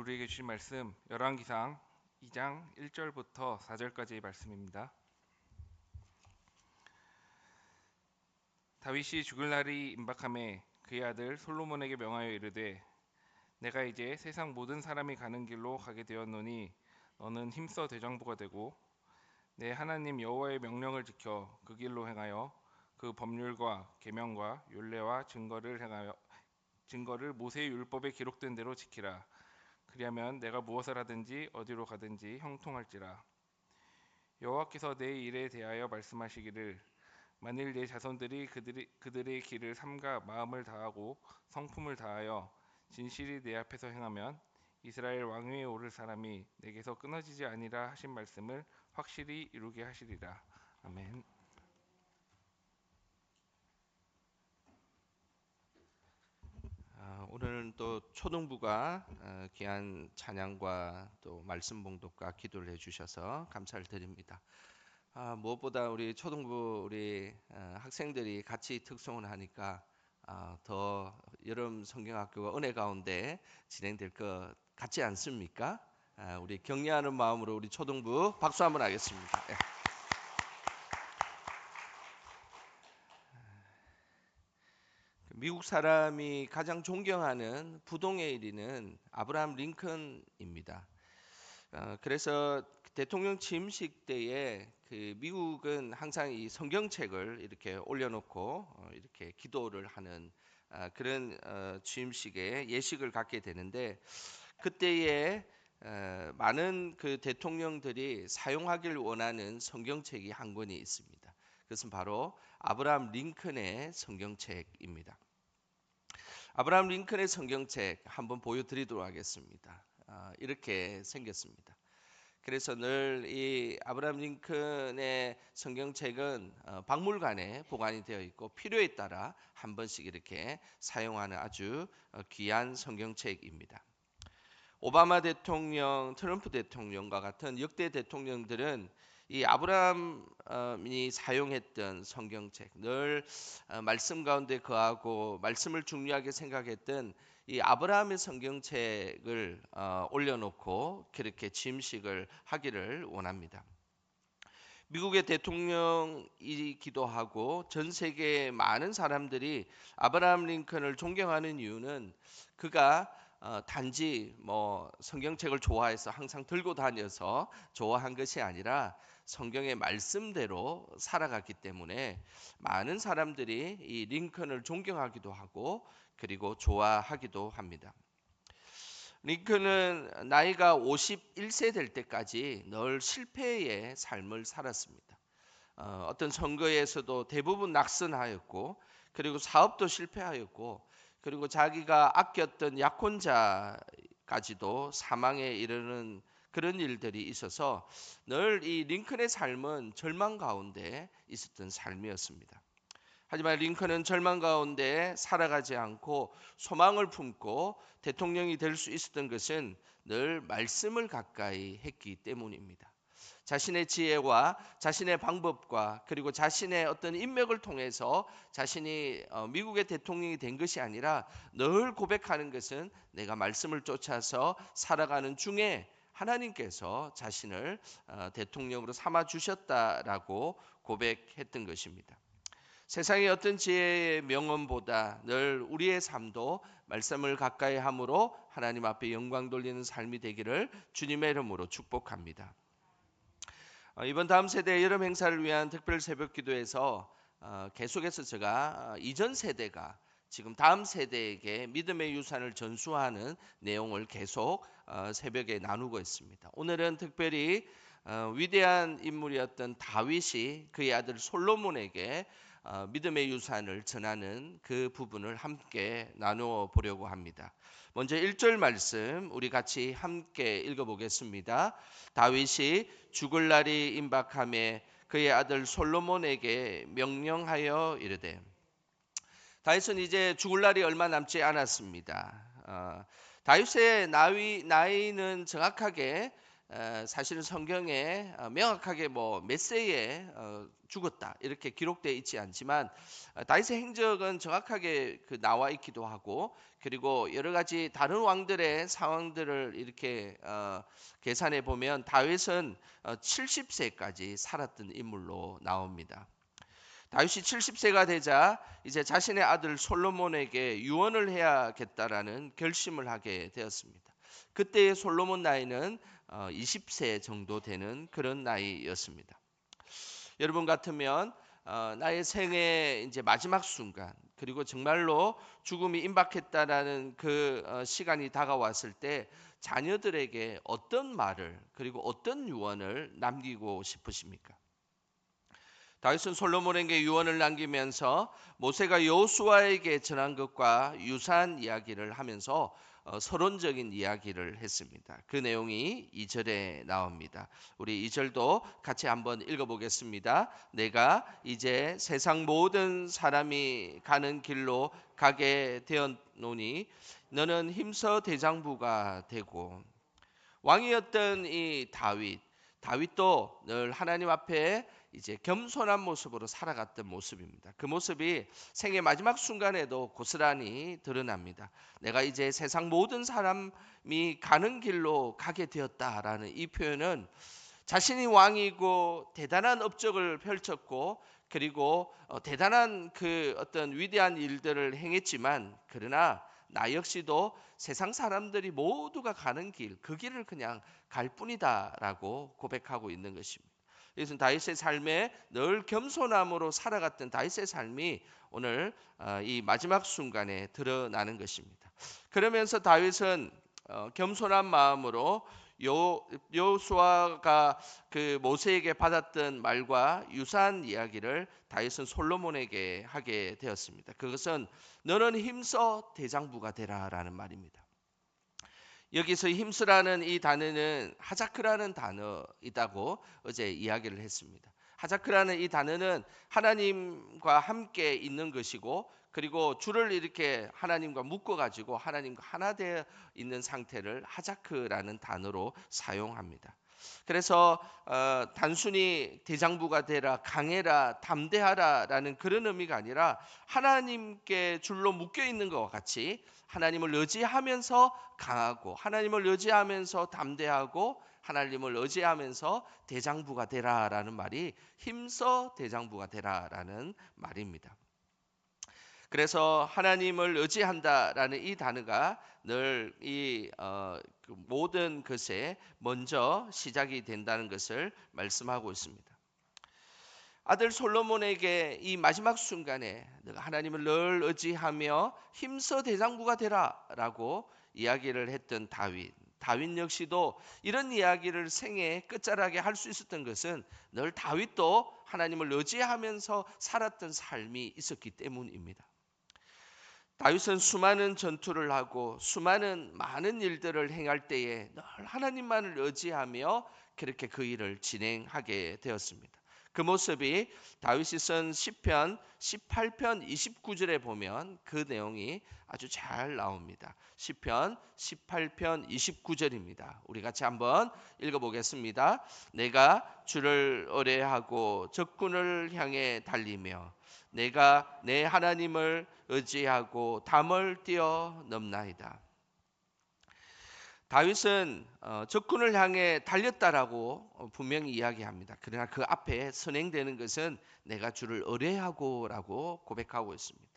우리에게 주신 말씀 열왕기상 2장 1절부터 4절까지의 말씀입니다. 다윗이 죽을 날이 임박함에 그의 아들 솔로몬에게 명하여 이르되 내가 이제 세상 모든 사람이 가는 길로 가게 되었노니 너는 힘써 대장부가 되고 내 하나님 여호와의 명령을 지켜 그 길로 행하여 그 법률과 계명과 율례와 증거를 모세의 율법에 기록된 대로 지키라. 그리하면 내가 무엇을 하든지 어디로 가든지 형통할지라. 여호와께서 내 일에 대하여 말씀하시기를 만일 내 자손들이 그들의 길을 삼가 마음을 다하고 성품을 다하여 진실이 내 앞에서 행하면 이스라엘 왕위에 오를 사람이 내게서 끊어지지 아니라 하신 말씀을 확실히 이루게 하시리라. 아멘. 오늘은 또 초등부가 귀한 찬양과 또 말씀 봉독과 기도를 해주셔서 감사를 드립니다. 무엇보다 우리 초등부 우리 학생들이 같이 특송을 하니까 더 여름 성경학교가 은혜 가운데 진행될 것 같지 않습니까? 우리 격려하는 마음으로 우리 초등부 박수 한번 하겠습니다. 예. 미국 사람이 가장 존경하는 부동의 1위는 아브라함 링컨입니다. 그래서 대통령 취임식 때에 그 미국은 항상 이 성경책을 이렇게 올려놓고 이렇게 기도를 하는 그런 취임식에 예식을 갖게 되는데 그때에 많은 그 대통령들이 사용하길 원하는 성경책이 한 권이 있습니다. 그것은 바로 아브라함 링컨의 성경책입니다. 아브라함 링컨의 성경책 한번 보여드리도록 하겠습니다. 이렇게 생겼습니다. 그래서 늘 이 아브라함 링컨의 성경책은 박물관에 보관이 되어 있고 필요에 따라 한 번씩 이렇게 사용하는 아주 귀한 성경책입니다. 오바마 대통령, 트럼프 대통령과 같은 역대 대통령들은 이 아브라함이 사용했던 성경책, 늘 말씀 가운데 거하고 말씀을 중요하게 생각했던 이 아브라함의 성경책을 올려놓고 그렇게 취임식을 하기를 원합니다. 미국의 대통령이기도 하고 전 세계의 많은 사람들이 아브라함 링컨을 존경하는 이유는 그가 단지 뭐 성경책을 좋아해서 항상 들고 다녀서 좋아한 것이 아니라 성경의 말씀대로 살아갔기 때문에 많은 사람들이 이 링컨을 존경하기도 하고 그리고 좋아하기도 합니다. 링컨은 나이가 51세 될 때까지 늘 실패의 삶을 살았습니다. 어떤 선거에서도 대부분 낙선하였고 그리고 사업도 실패하였고 그리고 자기가 아꼈던 약혼자까지도 사망에 이르는 그런 일들이 있어서 늘 이 링컨의 삶은 절망 가운데 있었던 삶이었습니다. 하지만 링컨은 절망 가운데 살아가지 않고 소망을 품고 대통령이 될 수 있었던 것은 늘 말씀을 가까이 했기 때문입니다. 자신의 지혜와 자신의 방법과 그리고 자신의 어떤 인맥을 통해서 자신이 미국의 대통령이 된 것이 아니라 늘 고백하는 것은 내가 말씀을 쫓아서 살아가는 중에 하나님께서 자신을 대통령으로 삼아 주셨다라고 고백했던 것입니다. 세상의 어떤 지혜의 명언보다 늘 우리의 삶도 말씀을 가까이 함으로 하나님 앞에 영광 돌리는 삶이 되기를 주님의 이름으로 축복합니다. 이번 다음 세대 여름 행사를 위한 특별 새벽 기도에서 계속해서 제가 이전 세대가 지금 다음 세대에게 믿음의 유산을 전수하는 내용을 계속 새벽에 나누고 있습니다. 오늘은 특별히 위대한 인물이었던 다윗이 그의 아들 솔로몬에게 믿음의 유산을 전하는 그 부분을 함께 나누어 보려고 합니다. 먼저 1절 말씀 우리 같이 함께 읽어보겠습니다. 다윗이 죽을 날이 임박함에 그의 아들 솔로몬에게 명령하여 이르되. 다윗은 이제 죽을 날이 얼마 남지 않았습니다. 다윗의 나이는 정확하게 사실은 성경에 명확하게 뭐 몇 세에 죽었다 이렇게 기록되어 있지 않지만 다윗의 행적은 정확하게 나와 있기도 하고 그리고 여러 가지 다른 왕들의 상황들을 이렇게 계산해 보면 다윗은 70세까지 살았던 인물로 나옵니다. 다윗이 70세가 되자 이제 자신의 아들 솔로몬에게 유언을 해야겠다라는 결심을 하게 되었습니다. 그때의 솔로몬 나이는 20세 정도 되는 그런 나이였습니다. 여러분 같으면 나의 생애 이제 마지막 순간 그리고 정말로 죽음이 임박했다라는 그 시간이 다가왔을 때 자녀들에게 어떤 말을 그리고 어떤 유언을 남기고 싶으십니까? 다윗은 솔로몬에게 유언을 남기면서 모세가 여호수아에게 전한 것과 유사한 이야기를 하면서 서론적인 이야기를 했습니다. 그 내용이 2절에 나옵니다. 우리 2절도 같이 한번 읽어보겠습니다. 내가 이제 세상 모든 사람이 가는 길로 가게 되었노니 너는 힘써 대장부가 되고 왕이었던 이 다윗도 늘 하나님 앞에 이제 겸손한 모습으로 살아갔던 모습입니다. 그 모습이 생의 마지막 순간에도 고스란히 드러납니다. 내가 이제 세상 모든 사람이 가는 길로 가게 되었다라는 이 표현은 자신이 왕이고 대단한 업적을 펼쳤고 그리고 대단한 그 어떤 위대한 일들을 행했지만 그러나 나 역시도 세상 사람들이 모두가 가는 길, 그 길을 그냥 갈 뿐이다라고 고백하고 있는 것입니다. 이것은 다윗의 삶에 늘 겸손함으로 살아갔던 다윗의 삶이 오늘 이 마지막 순간에 드러나는 것입니다. 그러면서 다윗은 겸손한 마음으로 여호수아가 그 모세에게 받았던 말과 유사한 이야기를 다윗은 솔로몬에게 하게 되었습니다. 그것은 너는 힘써 대장부가 되라라는 말입니다. 여기서 힘쓰라는 이 단어는 하자크라는 단어이다고 어제 이야기를 했습니다. 하자크라는 이 단어는 하나님과 함께 있는 것이고 그리고 줄을 이렇게 하나님과 묶어 가지고 하나님과 하나 되어 있는 상태를 하자크라는 단어로 사용합니다. 그래서 단순히 대장부가 되라, 강해라, 담대하라라는 그런 의미가 아니라 하나님께 줄로 묶여 있는 것과 같이 하나님을 의지하면서 강하고 하나님을 의지하면서 담대하고 하나님을 의지하면서 대장부가 되라라는 말이 힘써 대장부가 되라라는 말입니다. 그래서 하나님을 의지한다라는 이 단어가 늘 이 모든 것에 먼저 시작이 된다는 것을 말씀하고 있습니다. 아들 솔로몬에게 이 마지막 순간에 너가 하나님을 늘 의지하며 힘써 대장부가 되라라고 이야기를 했던 다윗 역시도 이런 이야기를 생애 끝자락에 할 수 있었던 것은 늘 다윗도 하나님을 의지하면서 살았던 삶이 있었기 때문입니다. 다윗은 수많은 전투를 하고 수많은 많은 일들을 행할 때에 늘 하나님만을 의지하며 그렇게 그 일을 진행하게 되었습니다. 그 모습이 다윗이 쓴 시편 18편 29절에 보면 그 내용이 아주 잘 나옵니다. 시편 18편 29절입니다. 우리 같이 한번 읽어보겠습니다. 내가 주를 의뢰하고 적군을 향해 달리며 내가 내 하나님을 의지하고 담을 뛰어넘나이다. 다윗은 적군을 향해 달렸다라고 분명히 이야기합니다. 그러나 그 앞에 선행되는 것은 내가 주를 의뢰하고라고 고백하고 있습니다.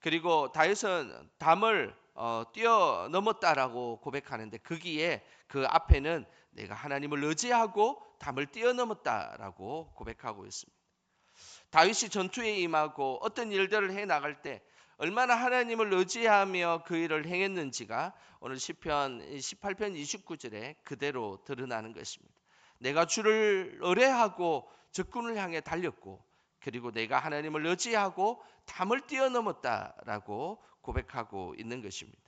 그리고 다윗은 담을 뛰어넘었다라고 고백하는데 거기에 그 앞에는 내가 하나님을 의지하고 담을 뛰어넘었다라고 고백하고 있습니다. 다윗이 전투에 임하고 어떤 일들을 해 나갈 때 얼마나 하나님을 의지하며 그 일을 행했는지가 오늘 시편 18편 29절에 그대로 드러나는 것입니다. 내가 주를 의뢰하고 적군을 향해 달렸고 그리고 내가 하나님을 의지하고 담을 뛰어넘었다라고 고백하고 있는 것입니다.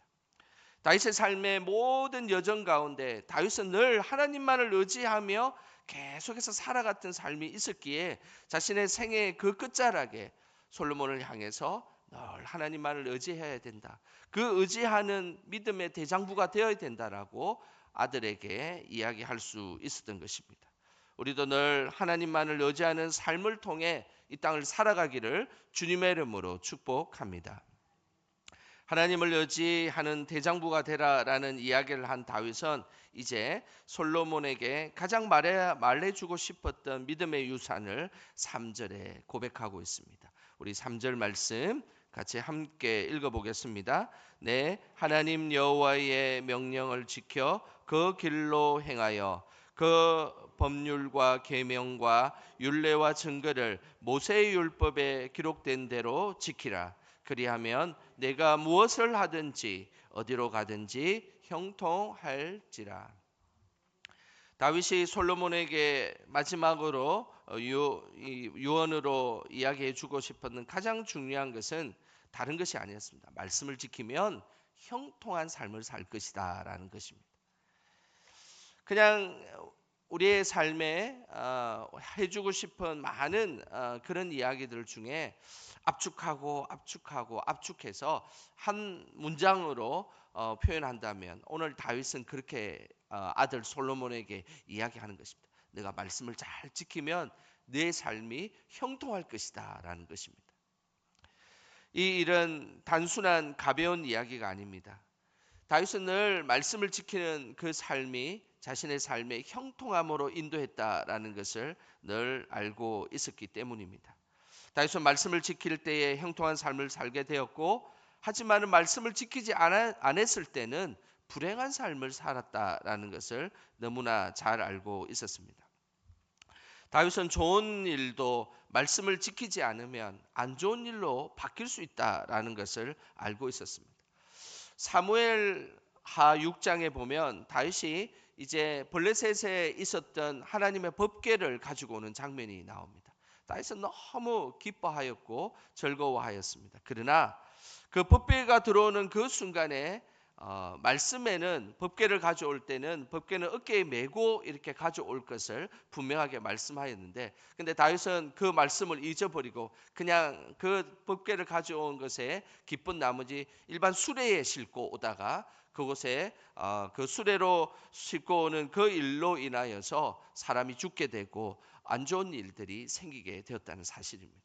다윗의 삶의 모든 여정 가운데 다윗은 늘 하나님만을 의지하며 계속해서 살아갔던 삶이 있었기에 자신의 생애의 그 끝자락에 솔로몬을 향해서 늘 하나님만을 의지해야 된다. 그 의지하는 믿음의 대장부가 되어야 된다라고 아들에게 이야기할 수 있었던 것입니다. 우리도 늘 하나님만을 의지하는 삶을 통해 이 땅을 살아가기를 주님의 이름으로 축복합니다. 하나님을 의지하는 대장부가 되라라는 이야기를 한 다윗은 이제 솔로몬에게 가장 말해주고 싶었던 믿음의 유산을 3절에 고백하고 있습니다. 우리 3절 말씀 같이 함께 읽어보겠습니다. 네, 하나님 여호와의 명령을 지켜 그 길로 행하여 그 법률과 계명과 율례와 증거를 모세의 율법에 기록된 대로 지키라. 그리하면 내가 무엇을 하든지 어디로 가든지 형통할지라. 다윗이 솔로몬에게 마지막으로 유언으로 이야기해 주고 싶었던 가장 중요한 것은 다른 것이 아니었습니다. 말씀을 지키면 형통한 삶을 살 것이다 라는 것입니다. 그냥 우리의 삶에 해주고 싶은 많은 그런 이야기들 중에 압축해서 한 문장으로 표현한다면 오늘 다윗은 그렇게 아들 솔로몬에게 이야기하는 것입니다. 내가 말씀을 잘 지키면 내 삶이 형통할 것이다 라는 것입니다. 이 일은 단순한 가벼운 이야기가 아닙니다. 다윗은 늘 말씀을 지키는 그 삶이 자신의 삶의 형통함으로 인도했다라는 것을 늘 알고 있었기 때문입니다. 다윗은 말씀을 지킬 때에 형통한 삶을 살게 되었고, 하지만 말씀을 지키지 않았을 때는 불행한 삶을 살았다라는 것을 너무나 잘 알고 있었습니다. 다윗은 좋은 일도 말씀을 지키지 않으면 안 좋은 일로 바뀔 수 있다라는 것을 알고 있었습니다. 사무엘하 6장에 보면 다윗이 이제 블레셋에 있었던 하나님의 법궤를 가지고 오는 장면이 나옵니다. 다윗은 너무 기뻐하였고 즐거워하였습니다. 그러나 그 법궤가 들어오는 그 순간에 말씀에는 법궤를 가져올 때는 법궤는 어깨에 메고 이렇게 가져올 것을 분명하게 말씀하였는데, 근데 다윗은 그 말씀을 잊어버리고 그냥 그 법궤를 가져온 것에 기쁜 나머지 일반 수레에 싣고 오다가 그곳에 그 수레로 싣고 오는 그 일로 인하여서 사람이 죽게 되고 안 좋은 일들이 생기게 되었다는 사실입니다.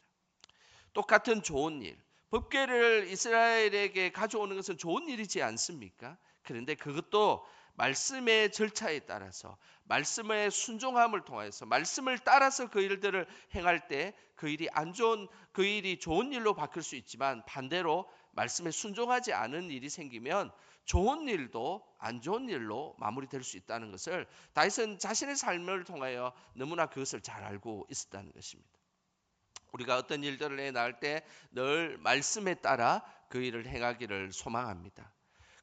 똑같은 좋은 일, 법궤를 이스라엘에게 가져오는 것은 좋은 일이지 않습니까? 그런데 그것도 말씀의 절차에 따라서 말씀의 순종함을 통해서 말씀을 따라서 그 일들을 행할 때 그 일이 그 일이 좋은 일로 바뀔 수 있지만, 반대로 말씀에 순종하지 않은 일이 생기면 좋은 일도 안 좋은 일로 마무리될 수 있다는 것을 다윗은 자신의 삶을 통하여 너무나 그것을 잘 알고 있었다는 것입니다. 우리가 어떤 일들을 해나갈 때 늘 말씀에 따라 그 일을 행하기를 소망합니다.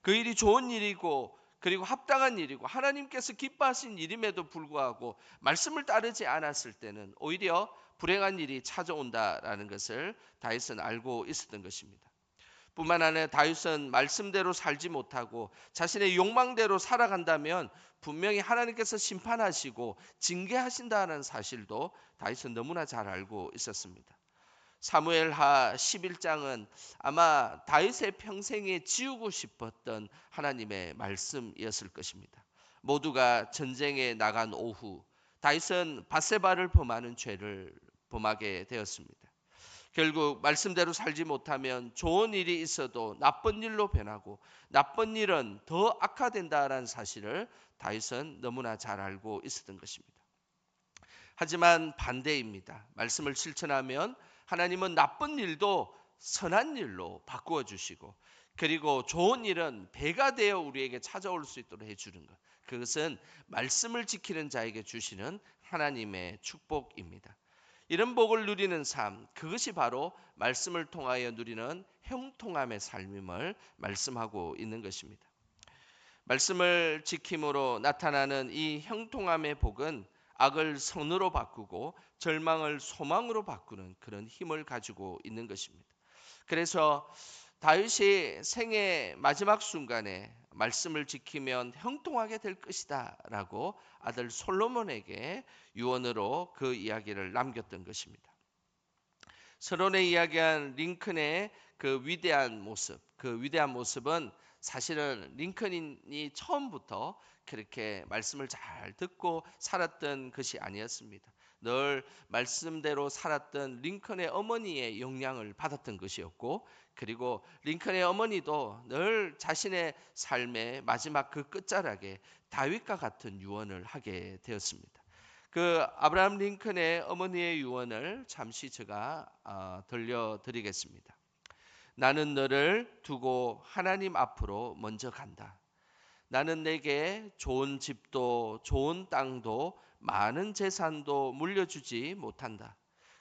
그 일이 좋은 일이고 그리고 합당한 일이고 하나님께서 기뻐하신 일임에도 불구하고 말씀을 따르지 않았을 때는 오히려 불행한 일이 찾아온다라는 것을 다윗은 알고 있었던 것입니다. 뿐만 아니라 다윗은 말씀대로 살지 못하고 자신의 욕망대로 살아간다면 분명히 하나님께서 심판하시고 징계하신다는 사실도 다윗은 너무나 잘 알고 있었습니다. 사무엘하 11장은 아마 다윗의 평생에 지우고 싶었던 하나님의 말씀이었을 것입니다. 모두가 전쟁에 나간 오후 다윗은 밧세바를 범하는 죄를 범하게 되었습니다. 결국 말씀대로 살지 못하면 좋은 일이 있어도 나쁜 일로 변하고 나쁜 일은 더 악화된다라는 사실을 다윗은 너무나 잘 알고 있었던 것입니다. 하지만 반대입니다. 말씀을 실천하면 하나님은 나쁜 일도 선한 일로 바꾸어 주시고, 그리고 좋은 일은 배가 되어 우리에게 찾아올 수 있도록 해주는 것, 그것은 말씀을 지키는 자에게 주시는 하나님의 축복입니다. 이런 복을 누리는 삶, 그것이 바로 말씀을 통하여 누리는 형통함의 삶임을 말씀하고 있는 것입니다. 말씀을 지킴으로 나타나는 이 형통함의 복은 악을 선으로 바꾸고 절망을 소망으로 바꾸는 그런 힘을 가지고 있는 것입니다. 그래서 다윗이 생의 마지막 순간에 말씀을 지키면 형통하게 될 것이다 라고 아들 솔로몬에게 유언으로 그 이야기를 남겼던 것입니다. 서론에 이야기한 링컨의 그 위대한 모습, 그 위대한 모습은 사실은 링컨이 처음부터 그렇게 말씀을 잘 듣고 살았던 것이 아니었습니다. 늘 말씀대로 살았던 링컨의 어머니의 영향을 받았던 것이었고, 그리고 링컨의 어머니도 늘 자신의 삶의 마지막 그 끝자락에 다윗과 같은 유언을 하게 되었습니다. 그 아브라함 링컨의 어머니의 유언을 잠시 제가 들려드리겠습니다. 나는 너를 두고 하나님 앞으로 먼저 간다. 나는 내게 좋은 집도 좋은 땅도 많은 재산도 물려주지 못한다.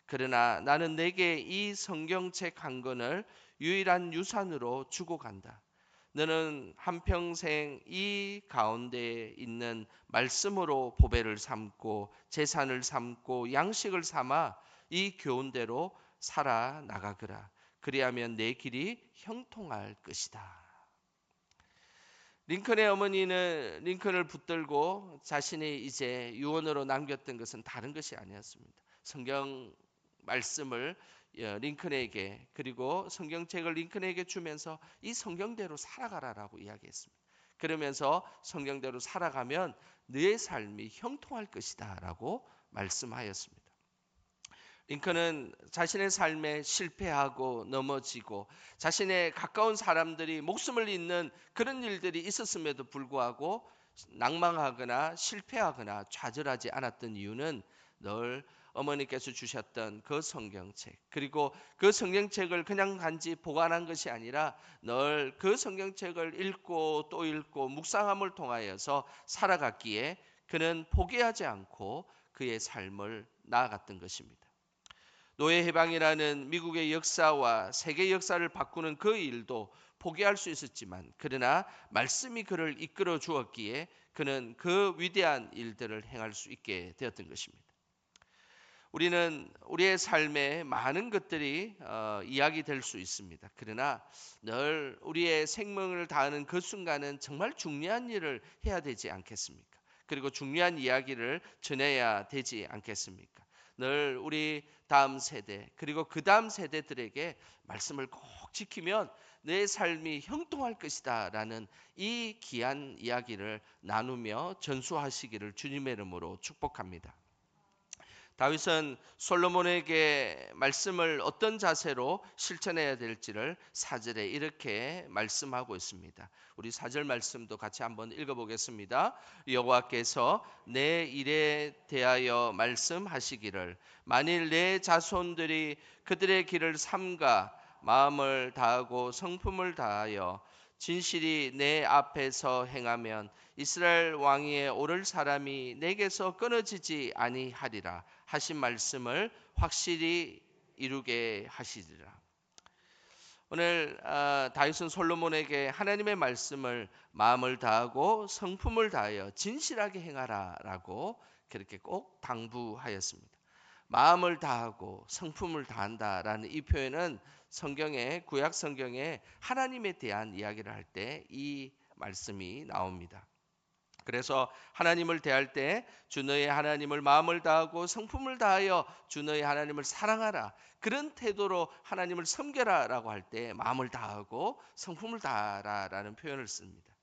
그러나 나는 내게 이 성경책 한 권을 유일한 유산으로 주고 간다. 너는 한평생 이 가운데에 있는 말씀으로 보배를 삼고 재산을 삼고 양식을 삼아 이 교훈대로 살아 나가거라. 그리하면 내 길이 형통할 것이다. 링컨의 어머니는 링컨을 붙들고 자신이 이제 유언으로 남겼던 것은 다른 것이 아니었습니다. 성경 말씀을 링컨에게, 그리고 성경책을 링컨에게 주면서 이 성경대로 살아가라라고 이야기했습니다. 그러면서 성경대로 살아가면 너의 삶이 형통할 것이다라고 말씀하였습니다. 링컨은 자신의 삶에 실패하고 넘어지고 자신의 가까운 사람들이 목숨을 잃는 그런 일들이 있었음에도 불구하고 낭망하거나 실패하거나 좌절하지 않았던 이유는 늘 어머니께서 주셨던 그 성경책, 그리고 그 성경책을 그냥 단지 보관한 것이 아니라 늘 그 성경책을 읽고 또 읽고 묵상함을 통하여서 살아갔기에 그는 포기하지 않고 그의 삶을 나아갔던 것입니다. 노예 해방이라는 미국의 역사와 세계 역사를 바꾸는 그 일도 포기할 수 있었지만, 그러나 말씀이 그를 이끌어 주었기에 그는 그 위대한 일들을 행할 수 있게 되었던 것입니다. 우리는 우리의 삶에 많은 것들이 이야기될 수 있습니다. 그러나 늘 우리의 생명을 다하는 그 순간은 정말 중요한 일을 해야 되지 않겠습니까? 그리고 중요한 이야기를 전해야 되지 않겠습니까? 늘 우리 다음 세대, 그리고 그 다음 세대들에게 말씀을 꼭 지키면 내 삶이 형통할 것이다 라는 이 귀한 이야기를 나누며 전수하시기를 주님의 이름으로 축복합니다. 다윗은 솔로몬에게 말씀을 어떤 자세로 실천해야 될지를 4절에 이렇게 말씀하고 있습니다. 우리 4절 말씀도 같이 한번 읽어보겠습니다. 여호와께서 내 일에 대하여 말씀하시기를 만일 내 자손들이 그들의 길을 삼가 마음을 다하고 성품을 다하여 진실이 내 앞에서 행하면 이스라엘 왕위에 오를 사람이 내게서 끊어지지 아니하리라 하신 말씀을 확실히 이루게 하시리라. 오늘 다윗은 솔로몬에게 하나님의 말씀을 마음을 다하고 성품을 다하여 진실하게 행하라라고 그렇게 꼭 당부하였습니다. 마음을 다하고 성품을 다한다라는 이 표현은 성경에, 구약 성경에 하나님에 대한 이야기를 할 때 이 말씀이 나옵니다. 그래서 하나님을 대할 때 주 너의 하나님을 마음을 다하고 성품을 다하여 주 너의 하나님을 사랑하라, 그런 태도로 하나님을 섬겨라라고 할 때 마음을 다하고 성품을 다하라라는 표현을 씁니다.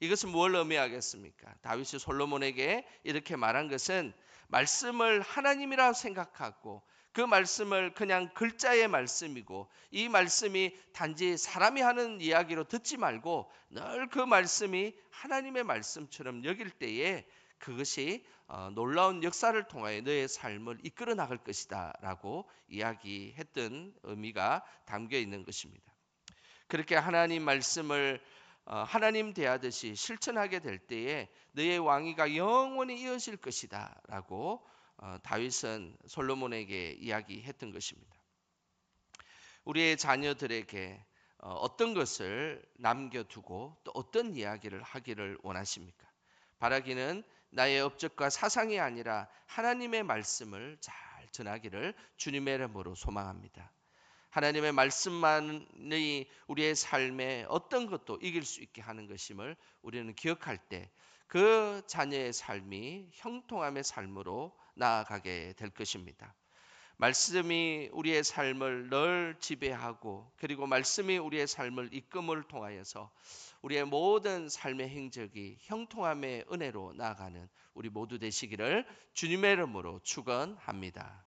이것은 뭘 의미하겠습니까? 다윗이 솔로몬에게 이렇게 말한 것은 말씀을 하나님이라 생각하고 그 말씀을 그냥 글자의 말씀이고 이 말씀이 단지 사람이 하는 이야기로 듣지 말고 늘 그 말씀이 하나님의 말씀처럼 여길 때에 그것이 놀라운 역사를 통하여 너의 삶을 이끌어 나갈 것이다 라고 이야기했던 의미가 담겨 있는 것입니다. 그렇게 하나님 말씀을 하나님 대하듯이 실천하게 될 때에 너의 왕위가 영원히 이어질 것이다 라고 다윗은 솔로몬에게 이야기했던 것입니다. 우리의 자녀들에게 어떤 것을 남겨두고 또 어떤 이야기를 하기를 원하십니까? 바라기는 나의 업적과 사상이 아니라 하나님의 말씀을 잘 전하기를 주님의 이름으로 소망합니다. 하나님의 말씀만이 우리의 삶에 어떤 것도 이길 수 있게 하는 것임을 우리는 기억할 때 그 자녀의 삶이 형통함의 삶으로 나아가게 될 것입니다. 말씀이 우리의 삶을 늘 지배하고 그리고 말씀이 우리의 삶을 이끌음을 통하여서 우리의 모든 삶의 행적이 형통함의 은혜로 나아가는 우리 모두 되시기를 주님의 이름으로 축원합니다.